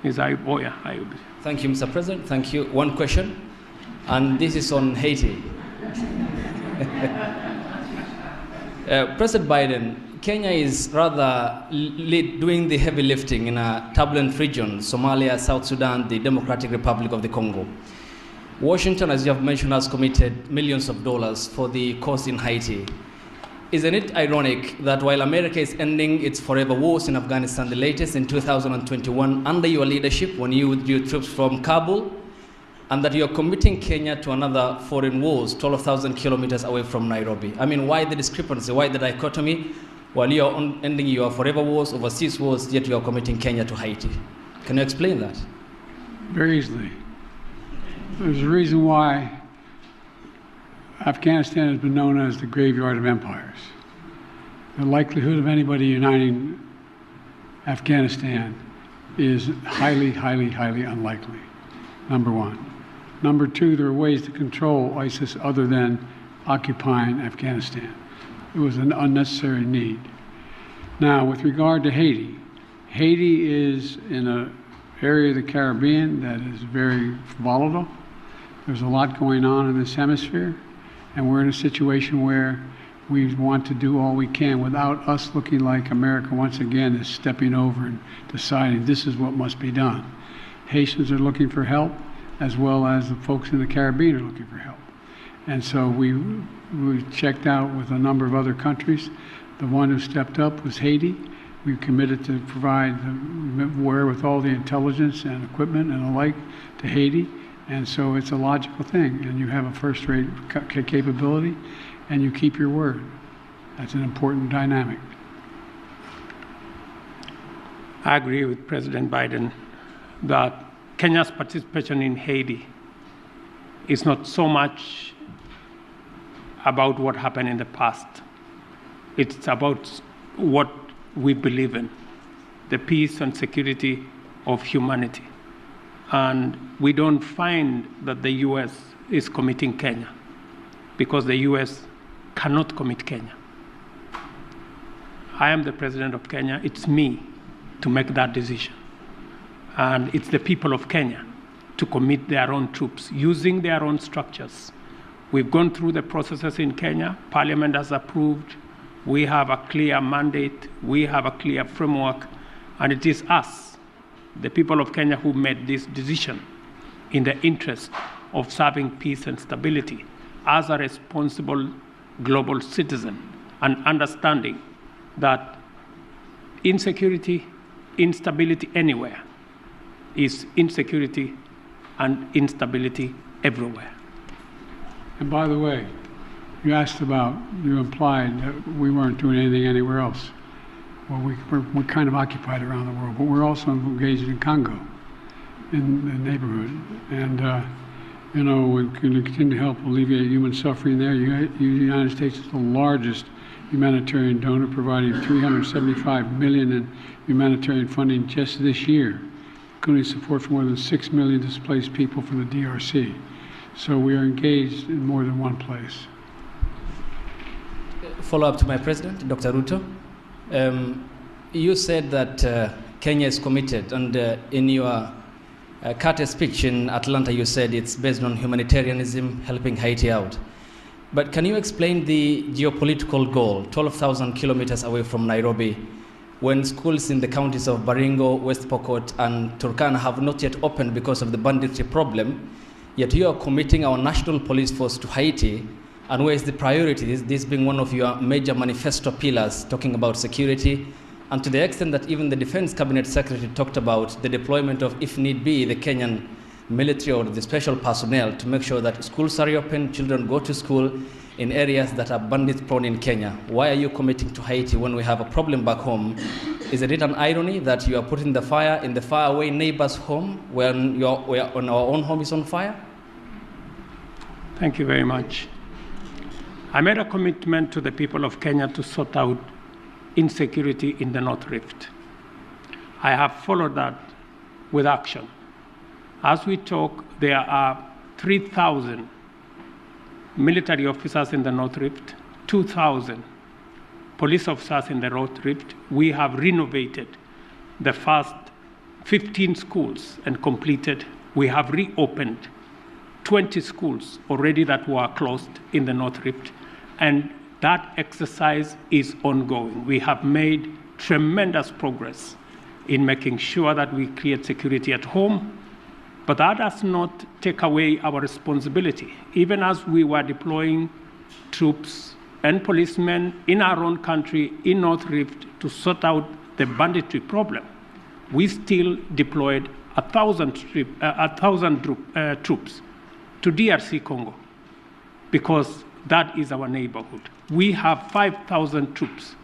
Thank you, Mr. President. Thank you. One question, and this is on Haiti. President Biden, Kenya is rather doing the heavy lifting in a turbulent region, Somalia, South Sudan, the Democratic Republic of the Congo. Washington, as you have mentioned, has committed millions of dollars for the cause in Haiti. Isn't it ironic that while America is ending its forever wars in Afghanistan, the latest in 2021, under your leadership, when you withdrew troops from Kabul, and that you're committing Kenya to another foreign wars 12,000 kilometers away from Nairobi? I mean, why the discrepancy, why the dichotomy? While you're ending your forever wars, overseas wars, yet you're committing Kenya to Haiti. Can you explain that? Very easily. There's a reason why Afghanistan has been known as the graveyard of empires. The likelihood of anybody uniting Afghanistan is highly, highly, highly unlikely, number one. Number two, there are ways to control ISIS other than occupying Afghanistan. It was an unnecessary need. Now, with regard to Haiti, Haiti is in an area of the Caribbean that is very volatile. There's a lot going on in this hemisphere, and we're in a situation where we want to do all we can without us looking like America once again is stepping over and deciding this is what must be done. Haitians are looking for help, as well as the folks in the Caribbean are looking for help. And so we checked out with a number of other countries. The one who stepped up was Haiti. We committed to provide the wherewithal, the intelligence and equipment and the like to Haiti. And so it's a logical thing. And you have a first-rate capability, and you keep your word. That's an important dynamic. I agree with President Biden that Kenya's participation in Haiti is not so much about what happened in the past. It's about what we believe in, the peace and security of humanity. And we don't find that the U.S. is committing Kenya because the U.S. cannot commit Kenya. I am the president of Kenya. It's me to make that decision. And it's the people of Kenya to commit their own troops using their own structures. We've gone through the processes in Kenya. Parliament has approved. We have a clear mandate. We have a clear framework. And it is us, the people of Kenya, who made this decision in the interest of serving peace and stability as a responsible global citizen and understanding that insecurity, instability anywhere is insecurity and instability everywhere. And by the way, you implied that we weren't doing anything anywhere else. Well, we're kind of occupied around the world, but we're also engaged in Congo, in the neighborhood. And, we're going to continue to help alleviate human suffering there. The United States is the largest humanitarian donor, providing $375 million in humanitarian funding just this year, including support for more than 6 million displaced people from the DRC. So we are engaged in more than one place. Follow up to my president, Dr. Ruto. You said that Kenya is committed, and in your Carter speech in Atlanta, you said it's based on humanitarianism, helping Haiti out. But can you explain the geopolitical goal, 12,000 kilometers away from Nairobi, when schools in the counties of Baringo, West Pokot, and Turkana have not yet opened because of the banditry problem, yet you are committing our national police force to Haiti? And where is the priority? This being one of your major manifesto pillars, talking about security, and to the extent that even the Defense Cabinet Secretary talked about the deployment of, if need be, the Kenyan military or the special personnel to make sure that schools are open, children go to school in areas that are bandit-prone in Kenya. Why are you committing to Haiti when we have a problem back home? Is it an irony that you are putting the fire in the faraway neighbor's home when on our own home is on fire? Thank you very much. I made a commitment to the people of Kenya to sort out insecurity in the North Rift. I have followed that with action. As we talk, there are 3,000 military officers in the North Rift, 2,000 police officers in the North Rift. We have renovated the first 15 schools and completed. We have reopened 20 schools already that were closed in the North Rift, and that exercise is ongoing. We have made tremendous progress in making sure that we create security at home, but that does not take away our responsibility. Even as we were deploying troops and policemen in our own country, in North Rift, to sort out the banditry problem, we still deployed 1,000 troops to DRC Congo, because that is our neighborhood. We have 5,000 troops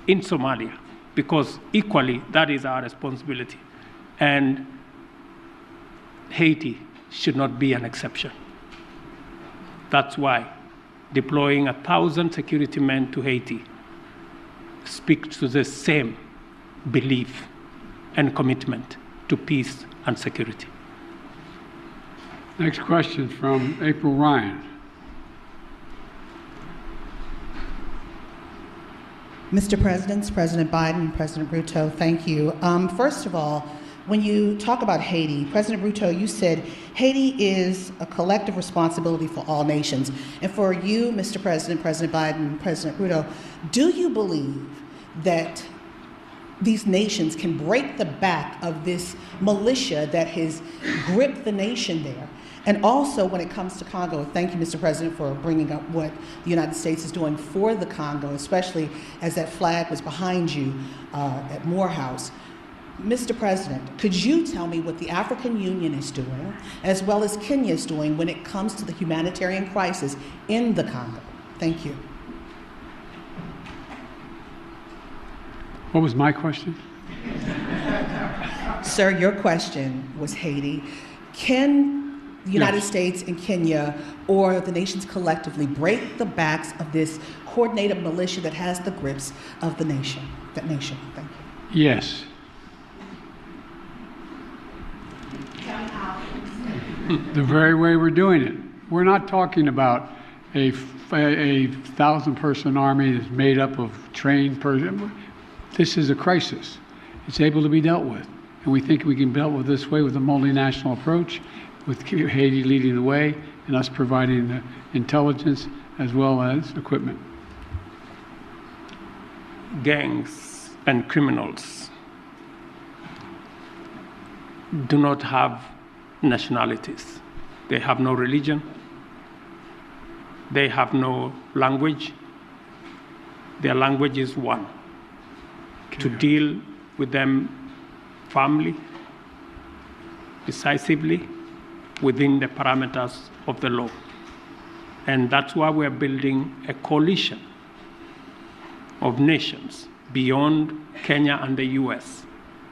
in Somalia, because equally that is our responsibility. And Haiti should not be an exception. That's why deploying 1,000 security men to Haiti speaks to the same belief and commitment to peace and security. Next question from April Ryan. Mr. President, President Biden, President Ruto, thank you. First of all, when you talk about Haiti, President Ruto, you said Haiti is a collective responsibility for all nations. And for you, Mr. President, President Biden, President Ruto, do you believe that these nations can break the back of this militia that has gripped the nation there? And also, when it comes to Congo, thank you, Mr. President, for bringing up what the United States is doing for the Congo, especially as that flag was behind you at Morehouse. Mr. President, could you tell me what the African Union is doing, as well as Kenya is doing, when it comes to the humanitarian crisis in the Congo? Thank you. What was my question? Sir, your question was Haiti. Can the United States and Kenya, or the nations collectively, break the backs of this coordinated militia that has the grips of the nation? That nation. Thank you. Yes. The very way we're doing it. We're not talking about a 1,000-person army that's made up of trained persons. This is a crisis. It's able to be dealt with. And we think we can deal with this way with a multinational approach, with Haiti leading the way and us providing the intelligence as well as equipment. Gangs and criminals do not have nationalities. They have no religion. They have no language. Their language is one. To deal with them firmly, decisively, within the parameters of the law. And that's why we're building a coalition of nations beyond Kenya and the US,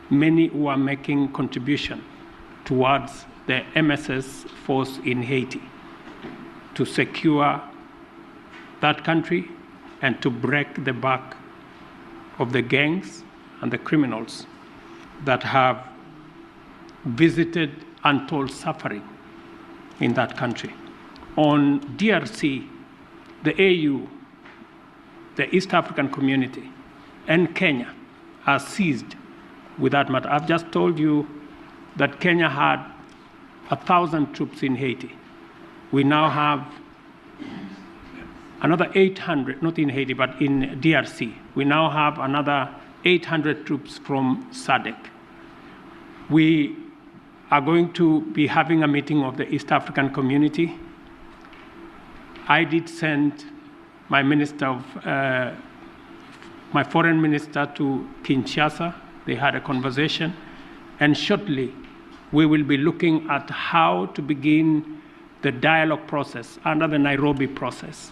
many who are making contribution towards the MSS force in Haiti to secure that country and to break the back of the gangs and the criminals that have visited untold suffering in that country. On DRC, the AU, the East African Community, and Kenya are seized with that matter. I've just told you that Kenya had 1,000 troops in Haiti. We now have another 800, not in Haiti, but in DRC. We now have another 800 troops from SADC. We are going to be having a meeting of the East African Community. I did send my my foreign minister to Kinshasa. They had a conversation, and shortly we will be looking at how to begin the dialogue process under the Nairobi process,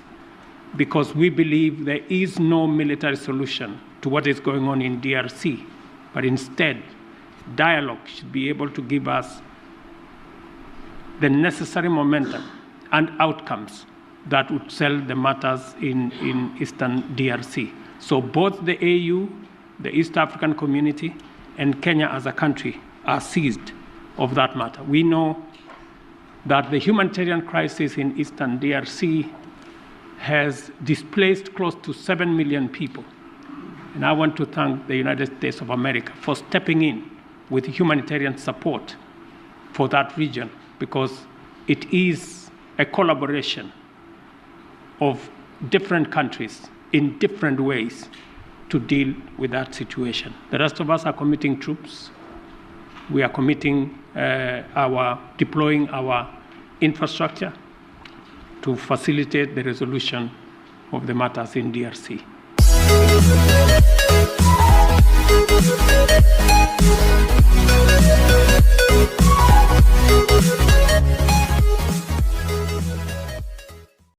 because we believe there is no military solution to what is going on in DRC, but instead, dialogue should be able to give us the necessary momentum and outcomes that would settle the matters in Eastern DRC. So both the AU, the East African Community, and Kenya as a country are seized of that matter. We know that the humanitarian crisis in Eastern DRC has displaced close to 7 million people. And I want to thank the United States of America for stepping in with humanitarian support for that region, because it is a collaboration of different countries in different ways to deal with that situation. The rest of us are committing troops. We are committing deploying our infrastructure to facilitate the resolution of the matters in DRC.